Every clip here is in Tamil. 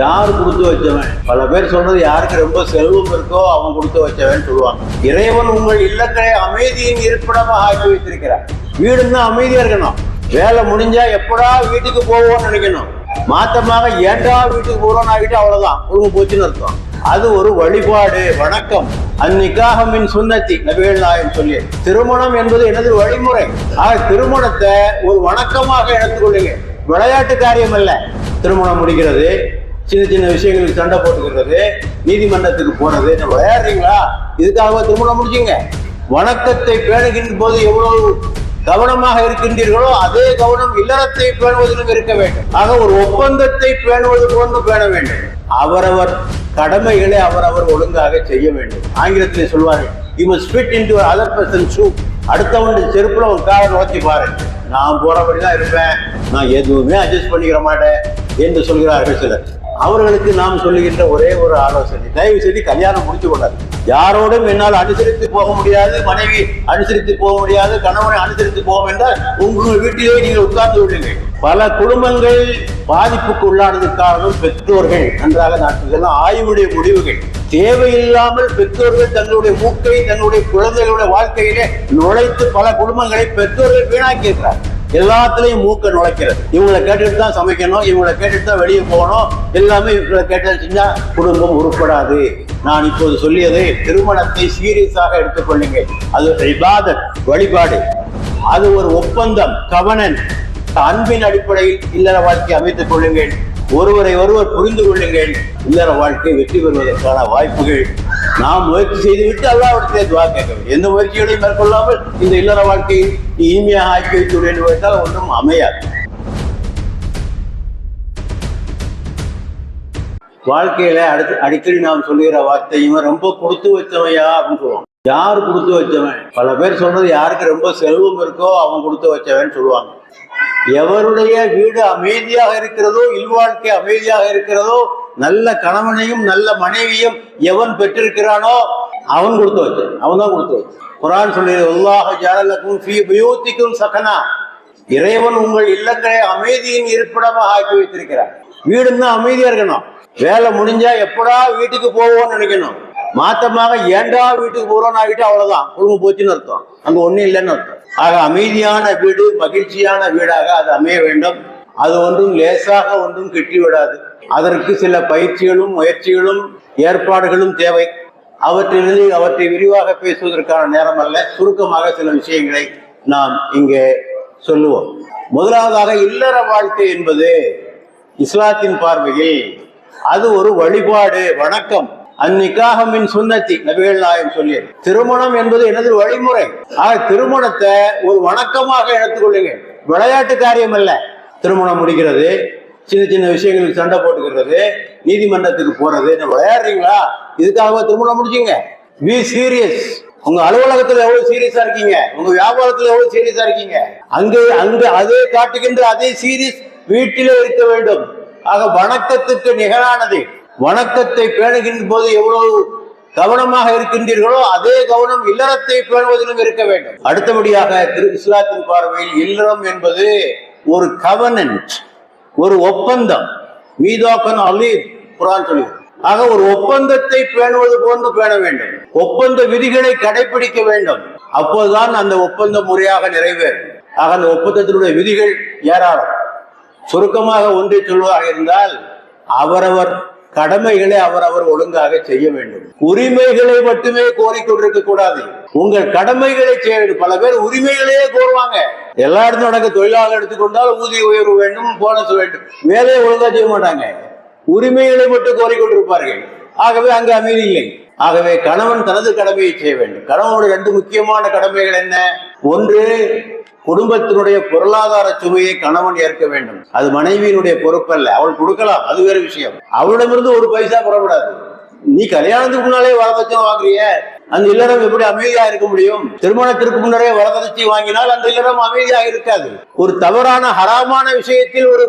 யார் கொடுத்து வச்சவன்? பல பேர் சொல்றது யாருக்கு ரொம்ப செல்வம் இருக்கோ அவன் கொடுத்து வச்சவன் சொல்லுவாங்க. இறைவன் உங்கள் இல்லங்களை அமைதியின் இருப்பிடமாக ஆக்கி வைத்திருக்கிறார். வீடுன்னா அமைதியா இருக்கணும். வேலை முடிஞ்சா எப்படா வீட்டுக்கு போவோம்னு நினைக்கணும். மாத்தமாக ஏண்டா வீட்டுக்கு போறோம் ஆகிட்டு அவ்வளவுதான், ஒழுங்கு போச்சுன்னு அர்த்தம். அது ஒரு வழிபாடு, வணக்கம். அந்நிக்காகமின் சுன்னத்தி நபிகள் நாயகம் சொல்லி, திருமணம் என்பது எனது வழிமுறை. திருமணத்தை ஒரு வணக்கமாக எடுத்துக்கொள்ளுங்க. விளையாட்டு காரியம் அல்ல. திருமணம் முடிக்கிறது, சின்ன சின்ன விஷயங்களுக்கு சண்டை போட்டுக்கிறது, நீதிமன்றத்துக்கு போறது, விளையாடுறீங்களா? இதுக்காக திருமணம் முடிச்சுங்க. வணக்கத்தை பேணுகின்ற போது எவ்வளவு கவனமாக இருக்கின்றீர்களோ அதே கவனம் இல்லறத்தை பேணுவதிலும் இருக்க வேண்டும். ஆக ஒரு ஒப்பந்தத்தை பேணுவது போன்று பேண வேண்டும். அவரவர் கடமைகளை அவரவர் ஒழுங்காக செய்ய வேண்டும். ஆங்கிலத்திலே சொல்வார்கள், you must fit into other person's shoe. அடுத்தவனுடைய செருப்புல ஒரு காலை நோக்கி பாருங்க. நான் போறபடிதான் இருப்பேன், நான் எதுவுமே அட்ஜஸ்ட் பண்ணிக்கிற மாட்டேன் என்று சொல்கிறார்கள் சிலர். அவர்களுக்கு நாம் சொல்லுகின்ற ஒரே ஒரு ஆலோசனை, தயவு செய்து கல்யாணம் முடிச்சு கொண்டாது. யாரோடும் என்னால் அனுசரித்து போக முடியாது, மனைவி அனுசரித்து போக முடியாது, கணவனை அனுசரித்து போவோம் என்றால் உங்கள் வீட்டிலே நீங்கள் உட்கார்ந்து விடுங்கள். பல குடும்பங்கள் பாதிப்புக்கு உள்ளானதுக்கு காரணம் பெற்றோர்கள். நன்றாக நாட்டுகள் ஆய்வுடைய முடிவுகள். தேவையில்லாமல் பெற்றோர்கள் தங்களுடைய மூக்கை தன்னுடைய குழந்தைகளுடைய வாழ்க்கையிலே நுழைத்து பல குடும்பங்களை பெற்றோர்கள் வீணாக்கி இருக்கிறார். எல்லாத்துலயும் மூக்க நுழைக்கிறது. இவங்களை கேட்டுட்டு தான் சமைக்கணும், இவங்களை கேட்டுட்டு தான் வெளியே போகணும், எல்லாமே இவங்களை கேட்டு செஞ்சா குடும்பம் உருப்படாது. நான் இப்போது சொல்லியதை, திருமணத்தை சீரியஸாக எடுத்துக்கொள்ளுங்க. அது இபாதத், வழிபாடு. அது ஒரு ஒப்பந்தம், கவனன். அன்பின் அடிப்படையில் இல்லற வாழ்க்கை அமைத்துக் கொள்ளுங்கள். ஒருவரை ஒருவர் புரிந்து கொள்ளுங்கள். இல்லற வாழ்க்கை வெற்றி பெறுவதற்கான வாய்ப்புகள் நாம் முயற்சி செய்துவிட்டு அல்லாஹ்விடத்திலே துஆ கேட்க வேண்டும். எந்த முயற்சிகளையும் மேற்கொள்ளாமல் இந்த இல்லற வாழ்க்கையை இனிமையாக ஆக்கி வைத்து வேண்டும் என்றால் ஒன்றும் அமையாது. வாழ்க்கையில அடிக்கடி நாம் சொல்லுகிற வார்த்தையும் ரொம்ப கொடுத்து வச்சவையா அப்படின்னு சொல்லுவோம். யார் கொடுத்து வச்சவன்? பல பேர் சொல்றது யாருக்கு ரொம்ப செல்வம் இருக்கோ அவன் கொடுத்து வச்சவன் சொல்லுவாங்க. எவருடைய வீடு அமைதியாக இருக்கிறதோ, இல்வாழ்க்கை அமைதியாக இருக்கிறதோ, நல்ல கணவனையும் நல்ல மனைவியும் எவன் பெற்றிருக்கிறானோ அவன் கொடுத்து வச்சான். அவன் தான் கொடுத்து வச்சான். குர்ஆன் சொல்லுகிறது, அல்லாஹ் ஜஅலலக்கும் ஃபீ புயூத்திக்கும் சகனா. இறைவன் உங்கள் இல்லங்களை அமைதியின் இருப்பிடமாக ஆக்கி வைத்திருக்கிறார். வீடுன்னா அமைதியா இருக்கணும். வேலை முடிஞ்சா எப்படா வீட்டுக்கு போவோம்னு நினைக்கணும். மாத்தமாக ஏண்டா வீட்டுக்கு போறோம்னு ஆகிட்டு அவ்வளவுதான், ஒழுங்கு போச்சுன்னு அர்த்தம். அங்க ஒண்ணும் இல்லைன்னு அர்த்தம். ஆக அமைதியான வீடு, மகிழ்ச்சியான வீடாக அது அமைய வேண்டும். அது ஒன்றும் லேசாக ஒன்றும் கிட்டி விடாது. அதற்கு சில பயிற்சிகளும் முயற்சிகளும் ஏற்பாடுகளும் தேவை. அவற்றை விரிவாக பேசுவதற்கான நேரம் அல்ல. சுருக்கமாக சில விஷயங்களை நாம் இங்கே சொல்லுவோம். முதலாவதாக, இல்லற வாழ்க்கை என்பது இஸ்லாத்தின் பார்வையில் அது ஒரு வழிபாடு, வணக்கம். அந்நிக்காகமின் சுன்னத்தி நபிகள் நாயகம் சொல்லி, திருமணம் என்பது எனது வழிமுறை. திருமணத்தை ஒரு வணக்கமாக எடுத்துக்கொள்ளுங்க. விளையாட்டு காரியம் அல்ல. திருமணம் முடிக்கிறது, சின்ன சின்ன விஷயங்களுக்கு சண்டை போட்டுக்கிறது, நீதிமன்றத்துக்கு போறது, விளையாடுறீங்களா? இதுக்காக திருமணம் முடிச்சுங்க. B serious. உங்க அலுவலகத்துல எவ்வளவு சீரியஸா இருக்கீங்க, உங்க வியாபாரத்துல எவ்வளவு சீரியஸா இருக்கீங்க, அங்கு அதே காட்டுகின்ற அதே சீரியஸ் வீட்டிலே இருக்க வேண்டும். ஆக வணக்கத்துக்கு நிகரானது. வணக்கத்தை பேணுகின்ற போது எவ்வளவு கவனமாக இருக்கின்றீர்களோ அதே கவனம் இல்லறத்தை பேணுவதிலும் இருக்க வேண்டும். அடுத்தபடியாக இஸ்லாத்தின் பார்வையில் இல்லறம் என்பது ஒரு கவனன்ட், ஒரு ஒப்பந்தம். மீதாக்கன் அலீத் குர்ஆன் சொல்லி. ஆக ஒரு ஒப்பந்தத்தை பேணுவது போன்று பேண வேண்டும். ஒப்பந்த விதிகளை கடைபிடிக்க வேண்டும். அப்போதுதான் அந்த ஒப்பந்தம் முறையாக நிறைவேறும். ஆக அந்த ஒப்பந்தத்தினுடைய விதிகள் ஏராளம். சுருக்கமாக ஒன்றை சொல்வதாக இருந்தால், அவரவர் கடமைகளை அவரவர் ஒழுங்காக செய்ய வேண்டும். உரிமைகளை மட்டுமே கோரிக்கொண்டிருக்க கூடாது. உங்கள் கடமைகளை செய்ய வேண்டும். பல பேர் உரிமைகளையே கோருவாங்க. எல்லா இடத்துல நடக்க தொழிலாளர் எடுத்துக்கொண்டால் ஊதிய உயர்வு வேண்டும், போனஸ் வேண்டும், வேலையை ஒழுங்கா செய்ய மாட்டாங்க. உரிமைகளை மட்டும் கோரிக்கொண்டிருப்பார்கள். ஆகவே அங்கு அமைதி இல்லை. ஆகவே கணவன் தனது கடமையை செய்ய வேண்டும். கணவனுடைய 2 முக்கியமான கடமைகள் என்ன? ஒன்று, குடும்பத்தினுடைய பொருளாதார சுமையை கணவன் ஏற்க வேண்டும். அது மனைவியினுடைய பொறுப்பல்ல. அவள் கொடுக்கலாம், அது வேற விஷயம். அவளிடமிருந்து ஒரு பைசா பெறக்கூடாது. நீ கல்யாணத்துக்கு முன்னாலே வரதட்சணை வாங்குறிய, அந்த இல்லறம் எப்படி அமைதியாக இருக்க முடியும்? திருமணத்திற்கு முன்னரே வரதட்சணை வாங்கினால் அந்த இல்லறம் அமைதியாக இருக்காது. ஒரு தவறான ஹராமான விஷயத்தில் ஒரு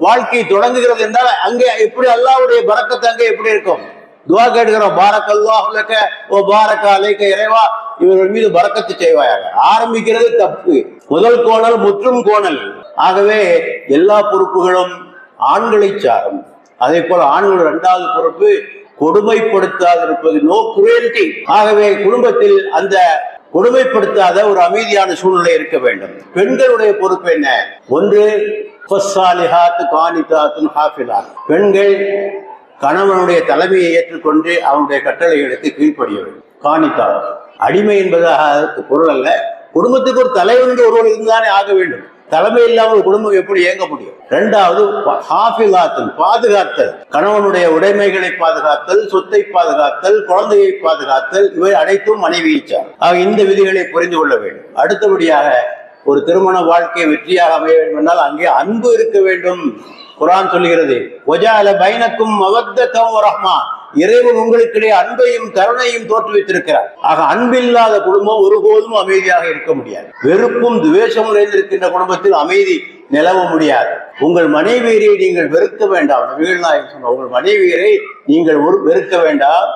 வாழ்க்கை தொடங்குகிறது என்றால் அங்கே எப்படி அல்லாஹ்வுடைய பரக்கத்து அங்கே எப்படி இருக்கும்? துஆ கேட்கிறோம், பாரக்கல்லாஹு லக வ பாரக அலைக. இறைவா, இவர்கள் மீது பரக்கத்து செய்வாயாக. ஆரம்பிக்கிறது தப்பு. முதல் கோணல் முற்றும் கோணல். ஆகவே எல்லா பொறுப்புகளும் ஆண்களை சாரும். அதே போல ஆண்களோட 2வது பொறுப்பு கொடுமைப்படுத்தாதிருப்பது, நோ குரேல்டி. ஆகவே குடும்பத்தில் அந்த கொடுமைப்படுத்தாத ஒரு அமைதியான சூழ்நிலை இருக்க வேண்டும். பெண்களுடைய பொறுப்பு என்ன? ஒன்று, பெண்கள் கணவனுடைய தலைமையை ஏற்றுக்கொண்டு அவனுடைய கட்டளைகளுக்கு கீழ்ப்படிய வேண்டும். காணித்தா, அடிமை என்பதாக பொருள் அல்ல. குடும்பத்துக்கு ஒரு தலைவன் என்று ஒருவர் இருந்தானே ஆக வேண்டும். தலைமை இல்லாமல் ஒரு குடும்பம் எப்படி இயங்க முடியும்? 2வது ஹாஃபிலாத்துன், பாதுகாத்தல். கணவனுடைய உடைமைகளை பாதுகாத்தல், சொத்தை பாதுகாத்தல், குழந்தையை பாதுகாத்தல், இவை அனைத்தும் மனைவியை சார். ஆக இந்த விதிகளை புரிந்து கொள்ள வேண்டும். அடுத்தபடியாக ஒரு திருமண வாழ்க்கை வெற்றியாக அமைய வேண்டும் என்றால் அங்கே அன்பு இருக்க வேண்டும். குர்ஆன் சொல்லுகிறது, வஜஅல பைனக்கும் மவத்தத்தம் வரஹ்மா, இறைவன் உங்களுக்கிடையே அன்பையும் கருணையும் தோற்றுவித்திருக்கிறார். ஆக அன்பில்லாத குடும்பம் ஒருபோதும் அமைதியாக இருக்க முடியாது. வெறுப்பும் துவேஷமும் நிறைந்திருக்கின்ற குடும்பத்தில் அமைதி நிலவ முடியாது. உங்கள் மனைவியரை நீங்கள் வெறுக்க வேண்டாம். நபிகள் நாயகம் சொன்ன, உங்கள் மனைவியரை நீங்கள் வெறுக்க வேண்டாம்.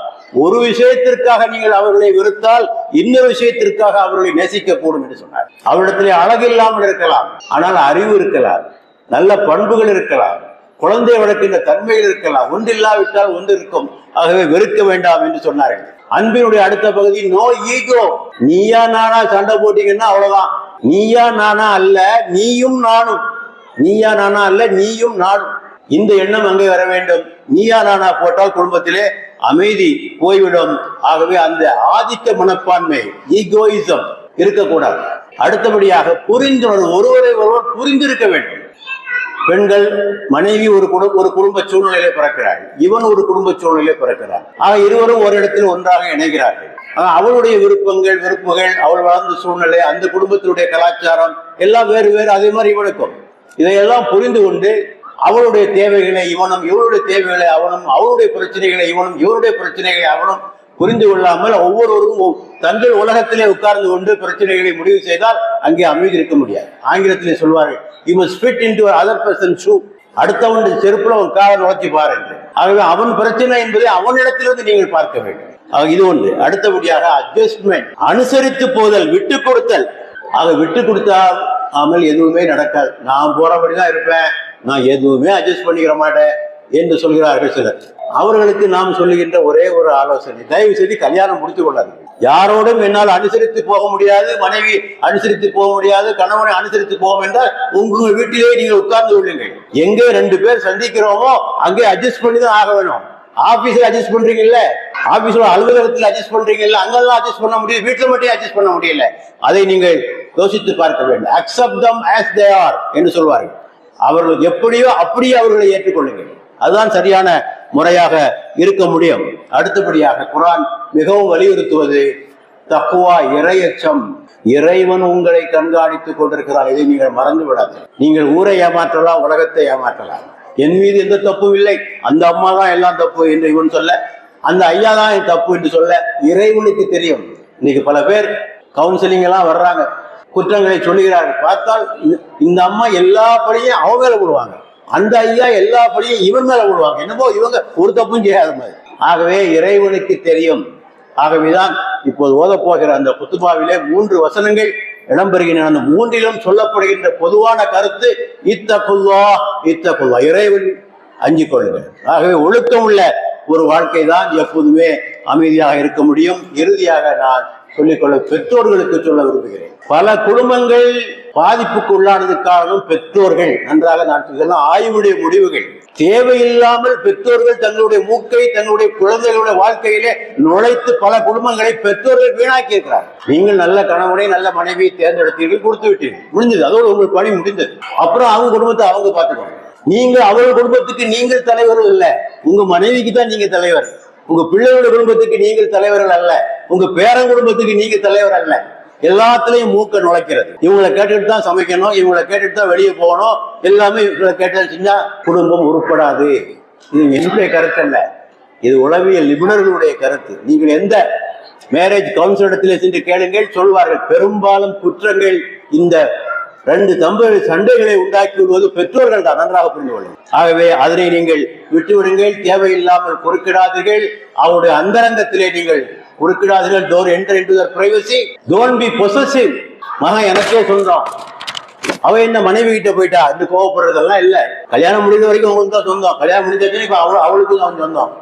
ஒரு விஷயத்திற்காக நீங்கள் அவர்களை வெறுத்தால் இன்னொரு விஷயத்திற்காக அவர்களை நேசிக்க கூடும் என்று சொன்னார். அவரிடத்திலே அழகு இல்லாமல் இருக்கலாம், ஆனால் அறிவு இருக்கலாம், நல்ல பண்புகள் இருக்கலாம், குழந்தை வளர்க்கின்ற தன்மையில் இருக்கலாம். ஒன்று இல்லாவிட்டால் ஒன்று இருக்கும். ஆகவே வெறுக்க வேண்டாம் என்று சொன்னார்கள். அன்பினுடைய அடுத்த பகுதி நோ ஈகோ. நீயா நானா சண்டை போட்டீங்கன்னா அவ்வளவுதான். நீயா நானா அல்ல, நீயும் நானும். நீயா நானா அல்ல, நீயும் நானும். இந்த எண்ணம் அங்கே வர வேண்டும். நீயா நானா போட்டால் குடும்பத்திலே அமைதி போய்விடும். ஆகவே அந்த ஆதிக்க மனப்பான்மை, ஈகோயிசம் இருக்கக்கூடாது. அடுத்தபடியாக புரிந்துணர்வு, ஒருவரை ஒருவர் புரிந்திருக்க வேண்டும். பெண்கள், மனைவி ஒரு குடும்ப சூழ்நிலையிலே பிறக்கிறாள், இவன் ஒரு குடும்ப சூழ்நிலையிலே பிறக்கிறார். ஆக இருவரும் ஒரு இடத்தில் ஒன்றாக இணைகிறார்கள். அவளுடைய விருப்பங்கள், வெறுப்புகள், அவள் வளர்ந்த சூழ்நிலை, அந்த குடும்பத்தினுடைய கலாச்சாரம் எல்லாம் வேறு வேறு. அதே மாதிரி இவனுக்கும் இதையெல்லாம் புரிந்து கொண்டு அவளுடைய தேவைகளை இவனும், இவனுடைய தேவைகளை அவனும், அவளுடைய பிரச்சனைகளை இவனும், இவனுடைய பிரச்சனைகளை அவனும் புரிந்து கொள்ளாமல் ஒவ்வொருவரும் தங்கள் உலகத்திலே உட்கார்ந்து கொண்டு பிரச்சனைகளை முடிவு செய்தால் அங்கே அமைதி இருக்க முடியாது. ஆங்கிலத்திலே சொல்வார்கள், you must fit into other person's shoe. அடுத்தவன் செருப்புல ஒரு காலை நோக்கி பாருங்க. ஆகவே அவன் பிரச்சனை என்பதை அவனிடத்திலிருந்து நீங்கள் பார்க்க வேண்டும். இது ஒன்று. அடுத்தபடியாக அட்ஜஸ்ட்மெண்ட், அனுசரித்து போதல், விட்டு கொடுத்தல். ஆக விட்டு கொடுத்தாமல் எதுவுமே நடக்காது. நான் போறபடிதான் இருப்பேன், நான் எதுவுமே அட்ஜஸ்ட் பண்ணிக்கிற மாட்டேன் என்று சொல்கிறார்கள் சிலர். அவர்களுக்கு நாம் சொல்லுகின்ற ஒரே ஒரு ஆலோசனை, தயவு செய்து கல்யாணம் முடித்து கொள்ளாது. யாரோடும் என்னால் அனுசரித்து போக முடியாது, மனைவி அனுசரித்து போக முடியாது, கணவனை அனுசரித்து போவோம் என்றால் உங்கள் வீட்டிலேயே நீங்கள் உட்கார்ந்து கொள்ளுங்கள். எங்கே 2 பேர் சந்திக்கிறோமோ அங்கே அட்ஜஸ்ட் பண்ணி தான் ஆக வேணும். ஆபீஸ்ல அட்ஜஸ்ட் பண்றீங்கல்ல, ஆபீஸ்ல அலுவலகத்தில் அட்ஜஸ்ட் பண்றீங்கல்ல, அங்கெல்லாம் அட்ஜஸ்ட் பண்ண முடியும், வீட்டுல மட்டும் அட்ஜஸ்ட் பண்ண முடியல. அதை நீங்கள் யோசித்து பார்க்க வேண்டும். Accept them as they are என்று சொல்வார்கள். அவர்கள் எப்படியோ அப்படியே அவர்களை ஏற்றுக்கொள்ளுங்கள். அதுதான் சரியான முறையாக இருக்க முடியும். அடுத்தபடியாக குர்ஆன் மிகவும் வலியுறுத்துவது தக்வா, இறையச்சம். இறைவன் உங்களை கண்காணித்துக் கொண்டிருக்கிறார். இதை நீங்கள் மறந்து விடாது. நீங்கள் ஊரை ஏமாற்றலாம், உலகத்தை ஏமாற்றலாம். என் மீது எந்த தப்பும் இல்லை, அந்த அம்மா தான் எல்லாம் தப்பு என்று இவன் சொல்ல, அந்த ஐயா தான் என் தப்பு என்று சொல்ல, இறைவனுக்கு தெரியும். இன்னைக்கு பல பேர் கவுன்சிலிங் எல்லாம் வர்றாங்க, குற்றங்களை சொல்லுகிறார்கள். பார்த்தால் இந்த அம்மா எல்லா படியும் அவங்க மேல போடுவாங்க, அந்த ஐயா எல்லா படியும் இவன் மேல போடுவாங்க. என்னமோ இவங்க ஒரு தப்பும் செய்யாத மாதிரி. ஆகவே இறைவனுக்கு தெரியும். ஆகவேதான் இப்போது ஓதப் போகிற அந்த குத்துபாவிலே 3 வசனங்கள் இடம்பெறுகின்றன. அந்த 3லும் சொல்லப்படுகின்ற பொதுவான கருத்து இத்தகுல்லா, இத்தகுல்லா, இறைவன் அஞ்சிக் கொள்ளுங்கள். ஆகவே ஒழுக்கம் உள்ள ஒரு வாழ்க்கை தான் எப்போதுமே அமைதியாக இருக்க முடியும். இறுதியாக நான் சொல்லிக்கொள்ள பெற்றோர்களுக்கு சொல்ல விரும்புகிறேன். பல குடும்பங்கள் பாதிப்புக்கு உள்ளானது காரணம் பெற்றோர்கள். நன்றாக நான் இதெல்லாம் ஆய்வுடைய முடிவுகள். தேவையில்லாமல் பெற்றோர்கள் தங்களுடைய மூக்கை தங்களுடைய குழந்தைகளுடைய வாழ்க்கையிலே நுழைத்து பல குடும்பங்களை பெற்றோர்கள் வீணாக்கி இருக்கிறார்கள். நீங்கள் நல்ல கணவனை நல்ல மனைவியை தேர்ந்தெடுத்தீர்கள், கொடுத்து விட்டீர்கள், முடிஞ்சது. அதோடு உங்கள் பணி முடிந்தது. அப்புறம் அவங்க குடும்பத்தை அவங்க பார்த்துக்கணும். நீங்க அவர்கள் குடும்பத்துக்கு நீங்கள் தலைவர்கள் இல்ல, உங்க மனைவிக்கு தான் நீங்க தலைவர். உங்க பிள்ளைகளுடைய குடும்பத்துக்கு நீங்கள் தலைவர்கள் அல்ல, உங்க பேரன் குடும்பத்துக்கு நீங்க தலைவர் அல்ல. எல்லாத்துலயும் மூக்க நுழைக்கிறது. இவங்களை கேட்டுட்டு தான் சமைக்கணும், இவங்களை கேட்டுட்டு தான் வெளியே போகணும், எல்லாமே இவங்களை கேட்டு செஞ்சா குடும்பம் உருப்படாது. இது என்னுடைய கருத்து அல்ல, இது உளவியல் நிபுணர்களுடைய கருத்து. நீங்கள் எந்த மேரேஜ் கவுன்சிலிடத்திலே சென்று கேளுங்கள், சொல்வார்கள் பெரும்பாலும் குற்றங்கள் இந்த 2 தம்பதிகள் சண்டைகளை உண்டாக்கி விடுவது பெற்றோர்கள் தான். நன்றாக புரிந்து கொள்ளுங்கள். ஆகவே அதனை நீங்கள் விட்டுவிடுங்கள், தேவையில்லாமல் குறுக்கிடாதீர்கள். அவருடைய அந்தரங்கத்திலே நீங்கள் குறுக்கிடாதீர்கள். Don't enter into their privacy. Don't be possessive. மகன் எனக்கே சொல்றான், அவ என்ன மனைவி கிட்ட போயிட்டா இந்த கோவப்படுறதெல்லாம் இல்லை. கல்யாணம் முடிந்த வரைக்கும் அவங்களுக்கு தான் சொந்தம். கல்யாணம் முடிஞ்சாச்சுன்னா இப்ப அவளுக்கு தான் சொந்தம்.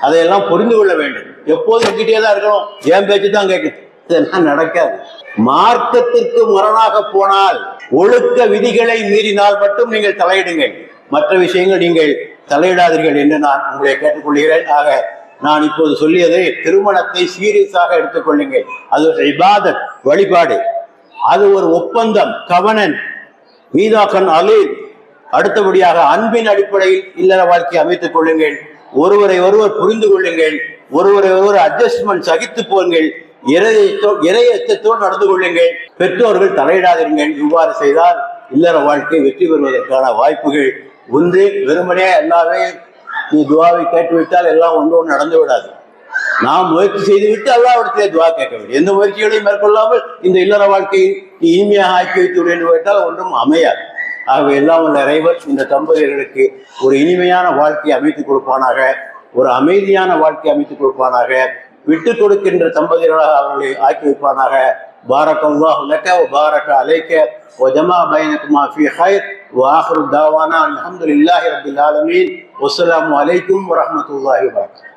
அதையெல்லாம் புரிந்து கொள்ள வேண்டும். எப்போதும் எங்கிட்டே தான் இருக்கணும், என் பேச்சு தான் கேட்கணும், இதெல்லாம் நடக்காது. மார்க்கத்திற்கு முரணாக போனால், ஒழுக்க விதிகளை மீறினால் மட்டும் நீங்கள் தலையிடுங்கள். மற்ற விஷயங்கள் நீங்கள் தலையிடாதீர்கள் என்று நான் உங்களை கேட்டுக்கொள்கிறேன். ஆக நான் இப்போது சொல்லியதை, திருமணத்தை சீரியஸாக எடுத்துக்கொள்ளுங்கள். அது ஒரு இபாதத், வழிபாடு. அது ஒரு ஒப்பந்தம், கவனன், மீதாக்கன் அலீல். அடுத்தபடியாக அன்பின் அடிப்படையில் இல்லற வாழ்க்கை அமைத்துக் கொள்ளுங்கள். ஒருவரை ஒருவர் புரிந்து கொள்ளுங்கள். ஒருவரை ஒருவர் அட்ஜஸ்ட்மெண்ட் சகித்து போங்கள். இறையச்சத்தோடு நடந்து கொள்ளுங்கள். பெற்றோர்கள் தலையிடாதீர்கள். இவ்வாறு செய்தால் இல்லற வாழ்க்கை வெற்றி பெறுவதற்கான வாய்ப்புகள் ஒன்று. வெறுமனே எல்லாமே நீ துவாவை கேட்டுவிட்டால் எல்லாம் ஒன்று நடந்து விடாது. நாம் முயற்சி செய்துவிட்டு அல்லாஹ்விடத்திலே துவா கேட்க வேண்டும். எந்த முயற்சிகளையும் மேற்கொள்ளாமல் இந்த இல்லற வாழ்க்கையை நீ இனிமையாக ஆக்கி வைத்து விடு என்று கேட்டால் ஒன்றும் அமையாது. ஆகவே எல்லாம் உள்ள இறைவன் இந்த தம்பதியர்களுக்கு ஒரு இனிமையான வாழ்க்கையை அமைத்துக் கொடுப்பானாக, ஒரு அமைதியான வாழ்க்கை அமைத்துக் கொடுப்பானாக, விட்டு கொடுக்கின்ற தம்பதியர்களாக அவர்களை ஆக்கி வைப்பானாக. பாரக்கல்லாஹு லக வ பாரக அலைக வ ஜமா பைனகுமா ஃபீ கைர் வ ஆகிரு தாவானா அல்ஹம்துலில்லாஹி ரப்பில் ஆலமீன். வஸ்ஸலாமு அலைக்கும் வ ரஹ்மத்துல்லாஹி வ பரகாத்துஹு.